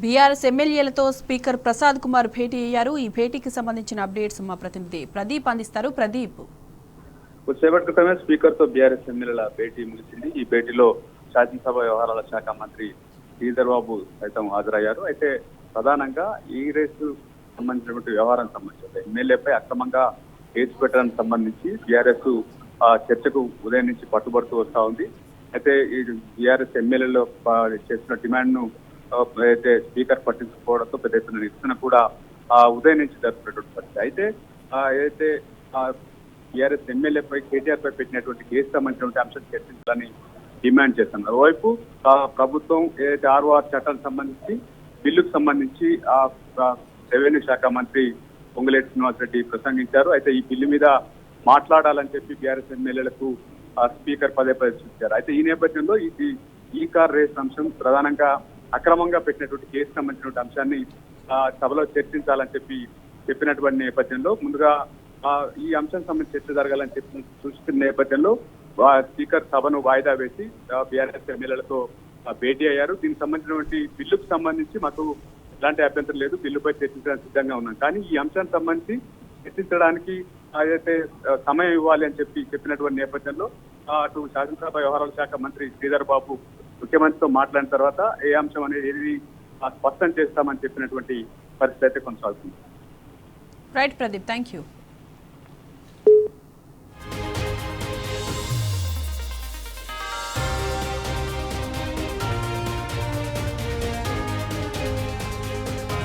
BRS ఎమ్మెల్యేలతో speaker Prasad Kumar భేటీ అయ్యారు. ఈ భేటీకి సంబంధించిన అప్డేట్స్ మా ప్రతినిధి ప్రదీప్ అందిస్తారు. ప్రదీప్, కొద్దిసేపటి క్రితమే స్పీకర్ తో బీఆర్ఎస్ ఎమ్మెల్యేల భేటీ ముగిసింది. ఈ భేటీలో శాసనసభ వ్యవహారాల శాఖ మంత్రి శ్రీధర్ బాబు సైతం హాజరయ్యారు. అయితే ప్రధానంగా ఈ రేసు సంబంధించినటువంటి వ్యవహారం సంబంధించి ఎమ్మెల్యేపై అక్రమంగా కేసు పెట్టడానికి సంబంధించి బీఆర్ఎస్ చర్చకు ఉదయం నుంచి పట్టుబడుతూ వస్తా ఉంది. అయితే ఈ బీఆర్ఎస్ ఎమ్మెల్యేలో చేసిన డిమాండ్ ను అయితే స్పీకర్ పట్టించుకోవడంతో పెద్ద ఎత్తున నిరసన కూడా ఉదయం నుంచి జరుపుకున్నటువంటి పరిస్థితి. అయితే ఏదైతే బీఆర్ఎస్ ఎమ్మెల్యేపై కేటీఆర్ పై పెట్టినటువంటి కేసు సంబంధించినటువంటి అంశం చర్చించాలని డిమాండ్ చేస్తున్నారు. ఓవైపు ప్రభుత్వం ఏదైతే ఆర్ఓఆర్ చట్టానికి సంబంధించి బిల్లుకు సంబంధించి రెవెన్యూ శాఖ మంత్రి పొంగులేటి శ్రీనివాసరెడ్డి ప్రసంగించారు. అయితే ఈ బిల్లు మీద మాట్లాడాలని చెప్పి బీఆర్ఎస్ ఎమ్మెల్యేలకు స్పీకర్ పదే పదే సూచించారు. అయితే ఈ నేపథ్యంలో ఈ కార్ రేస్ అంశం ప్రధానంగా అక్రమంగా పెట్టినటువంటి కేసు సంబంధించినటువంటి అంశాన్ని సభలో చర్చించాలని చెప్పినటువంటి నేపథ్యంలో ముందుగా ఈ అంశం సంబంధించి చర్చ జరగాలని చెప్పి సూచిస్తున్న నేపథ్యంలో స్పీకర్ సభను వాయిదా వేసి బీఆర్ఎస్ ఎమ్మెల్యేలతో భేటీ అయ్యారు. దీనికి సంబంధించినటువంటి బిల్లుకు సంబంధించి మాకు ఎలాంటి అభ్యంతరం లేదు, బిల్లుపై చర్చించడానికి సిద్ధంగా ఉన్నాం, కానీ ఈ అంశానికి సంబంధించి చర్చించడానికి ఏదైతే సమయం ఇవ్వాలి అని చెప్పినటువంటి నేపథ్యంలో అటు శాసనసభ వ్యవహారాల శాఖ మంత్రి శ్రీధర్ బాబు ముఖ్యమంత్రితో మాట్లాడిన తర్వాత ఏ అంశం అనేది స్పష్టం చేస్తామని చెప్పినటువంటి పరిస్థితి అయితే కొనసాగుతుంది. Right Pradeep, thank you.